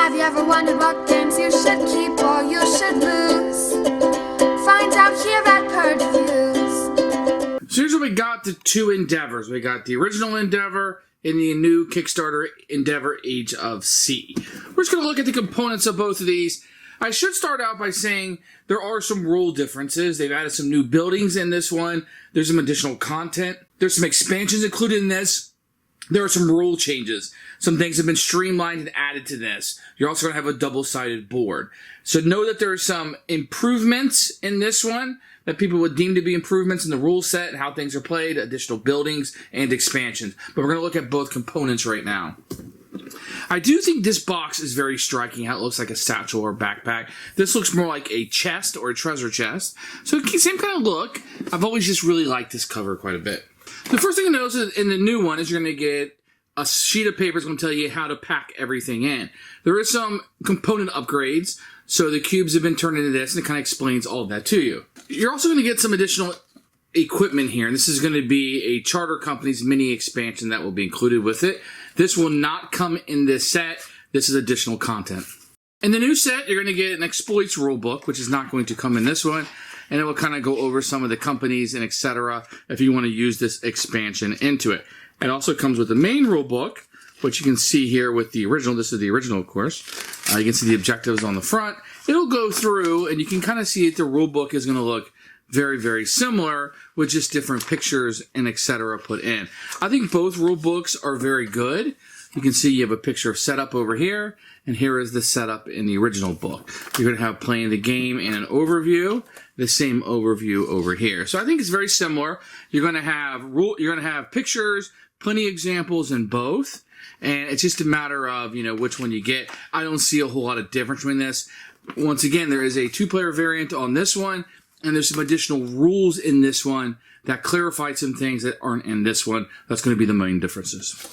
Have you ever wondered what games you should keep or you should lose? Find out here at Purge Reviews. So here's what we got: the two Endeavors. We got the original Endeavor and the new Kickstarter Endeavor Age of Sea. We're just going to look at the components of both of these. I should start out by saying there are some rule differences. They've added some new buildings in this one. There's some additional content. There's some expansions included in this. There are some rule changes. Some things have been streamlined and added to this. You're also going to have a double-sided board. So know that there are some improvements in this one that people would deem to be improvements in the rule set and how things are played, additional buildings, and expansions. But we're going to look at both components right now. I do think this box is very striking, how it looks like a satchel or backpack. This looks more like a chest or a treasure chest. So same kind of look. I've always just really liked this cover quite a bit. The first thing you notice in the new one is you're going to get a sheet of paper that's going to tell you how to pack everything in. There is some component upgrades. So the cubes have been turned into this, and it kind of explains all of that to you. You're also going to get some additional equipment here, and this is going to be a charter company's mini expansion that will be included with it. This will not come in this set. This is additional content. In the new set, you're going to get an exploits rulebook, which is not going to come in this one, and it will kind of go over some of the companies and etc. if you want to use this expansion into it. It also comes with the main rulebook, which you can see here with the original. This is the original, of course. You can see the objectives on the front. It'll go through, and you can kind of see that the rulebook is going to look very, very similar with just different pictures and etc. put in. I think both rule books are very good. You can see you have a picture of setup over here, and here is the setup in the original book. You're going to have playing the game and an overview, the same overview over here. So I think it's very similar. You're going to have pictures, plenty of examples in both, and it's just a matter of, which one you get. I don't see a whole lot of difference between this. Once again, there is a two-player variant on this one, and there's some additional rules in this one that clarify some things that aren't in this one. That's going to be the main differences.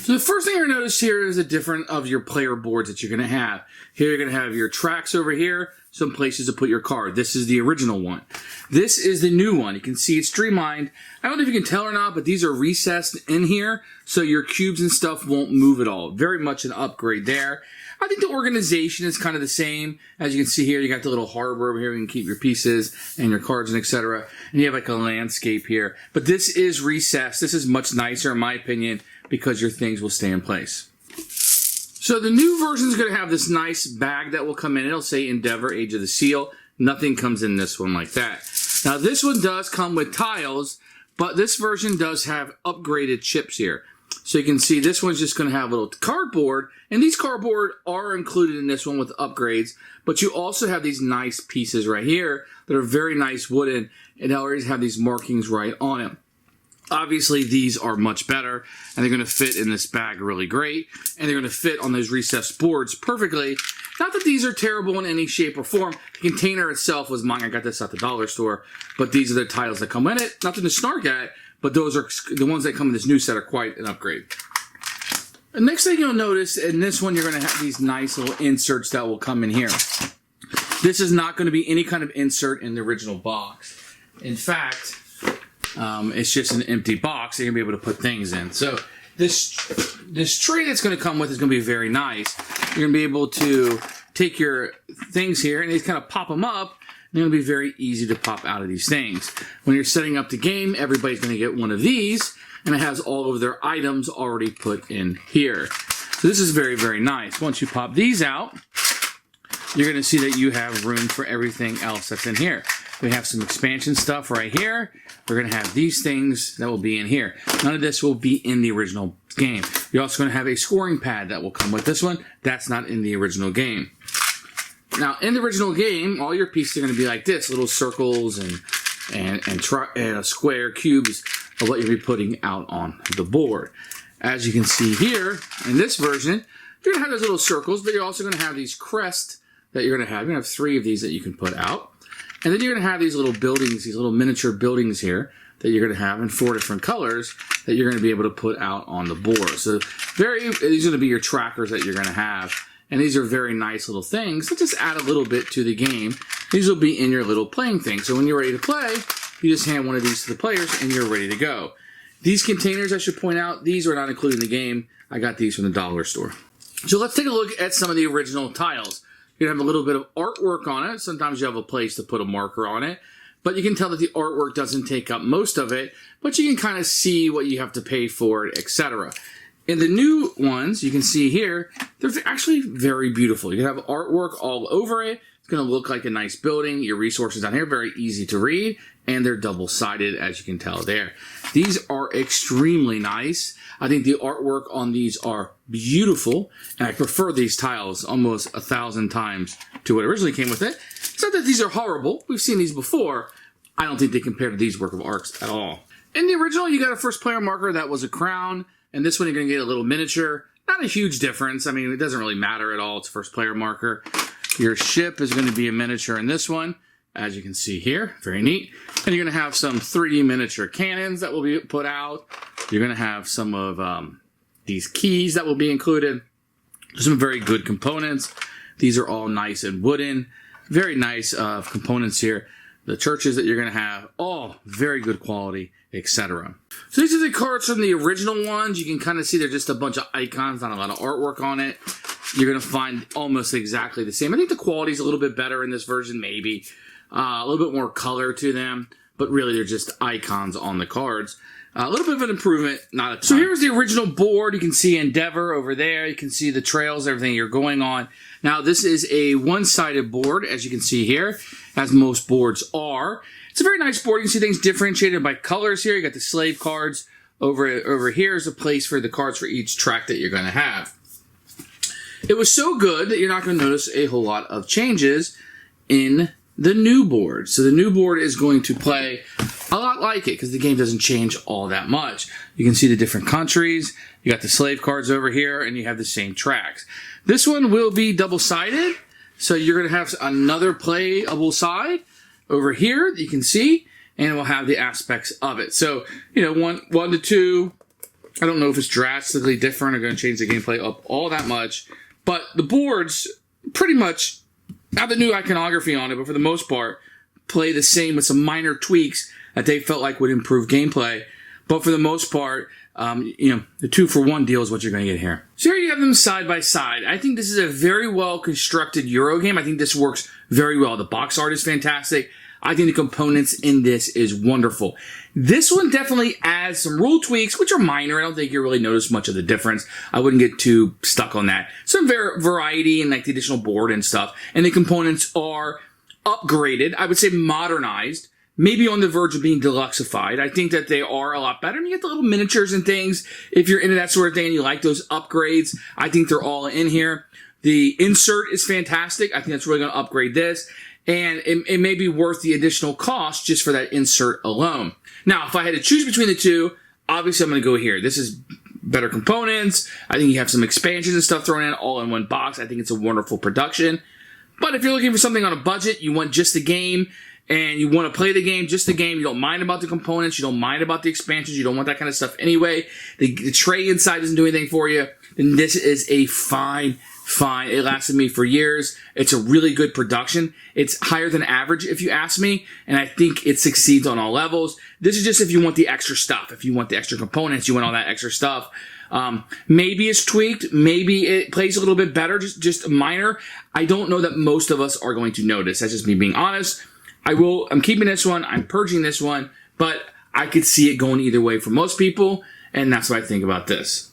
So the first thing you're going to notice here is the different of your player boards that you're going to have. Here you're going to have your tracks over here, some places to put your card. This is the original one. This is the new one. You can see it's streamlined. I don't know if you can tell or not, but these are recessed in here, so your cubes and stuff won't move at all. Very much an upgrade there. I think the organization is kind of the same. As you can see here, you got the little harbor over here. You can keep your pieces and your cards and etc. And you have like a landscape here. But this is recessed. This is much nicer in my opinion because your things will stay in place. So the new version is going to have this nice bag that will come in. It'll say Endeavor Age of the Seal. Nothing comes in this one like that. Now this one does come with tiles, but this version does have upgraded chips here. So you can see this one's just going to have a little cardboard, and these cardboard are included in this one with upgrades, but you also have these nice pieces right here that are very nice wooden, and they already have these markings right on them. Obviously, these are much better, and they're going to fit in this bag really great, and they're going to fit on those recessed boards perfectly. Not that these are terrible in any shape or form. The container itself was mine. I got this at the dollar store, but these are the tiles that come in it. Nothing to snark at, but those are the ones that come in this new set are quite an upgrade. The next thing you'll notice, in this one, you're going to have these nice little inserts that will come in here. This is not going to be any kind of insert in the original box. In fact, it's just an empty box. You're going to be able to put things in. So this tray that's going to come with is going to be very nice. You're going to be able to take your things here and just kind of pop them up. They're going to be very easy to pop out of these things. When you're setting up the game, everybody's going to get one of these, and it has all of their items already put in here. So this is very, very nice. Once you pop these out, you're going to see that you have room for everything else that's in here. We have some expansion stuff right here. We're going to have these things that will be in here. None of this will be in the original game. You're also going to have a scoring pad that will come with this one. That's not in the original game. Now, in the original game, all your pieces are going to be like this, little circles and square cubes of what you'll be putting out on the board. As you can see here, in this version, you're going to have those little circles, but you're also going to have these crests that you're going to have. You're going to have 3 of these that you can put out. And then you're going to have these little buildings, these little miniature buildings here that you're going to have in 4 different colors that you're going to be able to put out on the board. So these are going to be your trackers that you're going to have. And these are very nice little things that just add a little bit to the game. These will be in your little playing thing. So when you're ready to play, you just hand one of these to the players and you're ready to go. These containers, I should point out, these are not included in the game. I got these from the dollar store. So let's take a look at some of the original tiles. You have a little bit of artwork on it. Sometimes you have a place to put a marker on it, but you can tell that the artwork doesn't take up most of it, but you can kind of see what you have to pay for it, etc. In the new ones, you can see here, they're actually very beautiful. You can have artwork all over it. It's going to look like a nice building. Your resources down here, very easy to read, and they're double-sided, as you can tell there. These are extremely nice. I think the artwork on these are beautiful, and I prefer these tiles almost 1,000 times to what originally came with it. It's not that these are horrible. We've seen these before. I don't think they compare to these work of arts at all. In the original, you got a first player marker that was a crown, and this one you're going to get a little miniature. Not a huge difference. I mean, it doesn't really matter at all. It's a first player marker. Your ship is going to be a miniature in this one, as you can see here. Very neat. And you're going to have some 3D miniature cannons that will be put out. You're going to have some of these keys that will be included. Some very good components. These are all nice and wooden. Very nice components here. The churches that you're going to have, all very good quality, etc. So these are the cards from the original ones. You can kind of see they're just a bunch of icons, not a lot of artwork on it. You're going to find almost exactly the same. I think the quality is a little bit better in this version, maybe. A little bit more color to them, but really they're just icons on the cards. A little bit of an improvement, not a ton. So here's the original board. You can see Endeavor over there. You can see the trails, everything you're going on. Now, this is a one-sided board, as you can see here, as most boards are. It's a very nice board. You can see things differentiated by colors here. You got the slave cards. Over here is a place for the cards for each track that you're going to have. It was so good that you're not going to notice a whole lot of changes in the new board. So the new board is going to play a lot like it because the game doesn't change all that much. You can see the different countries. You got the slave cards over here, and you have the same tracks. This one will be double-sided, so you're going to have another playable side over here that you can see, and it will have the aspects of it. So, you know, one to two. I don't know if it's drastically different or going to change the gameplay up all that much, but the boards pretty much have the new iconography on it, but for the most part, play the same with some minor tweaks that they felt like would improve gameplay. But for the most part, you know, the 2-for-1 deal is what you're going to get here. So here you have them side by side. I think this is a very well constructed Euro game. I think this works very well. The box art is fantastic. I think the components in this is wonderful. This one definitely adds some rule tweaks, which are minor. I don't think you really notice much of the difference. I wouldn't get too stuck on that. Some variety in like the additional board and stuff. And the components are upgraded. I would say modernized. Maybe on the verge of being deluxeified. I think that they are a lot better. And you get the little miniatures and things. If you're into that sort of thing and you like those upgrades, I think they're all in here. The insert is fantastic. I think that's really going to upgrade this. And it may be worth the additional cost just for that insert alone. Now, if I had to choose between the two, obviously I'm going to go here. This is better components. I think you have some expansions and stuff thrown in all in one box. I think it's a wonderful production. But if you're looking for something on a budget, you want just the game, and you want to play the game, just the game, you don't mind about the components, you don't mind about the expansions, you don't want that kind of stuff anyway, the tray inside doesn't do anything for you, then this is a fine. It lasted me for years. It's a really good production. It's higher than average, if you ask me, and I think it succeeds on all levels. This is just if you want the extra stuff. If you want the extra components, you want all that extra stuff. Maybe it's tweaked. Maybe it plays a little bit better, just minor. I don't know that most of us are going to notice. That's just me being honest. I'm keeping this one. I'm purging this one, but I could see it going either way for most people, and that's what I think about this.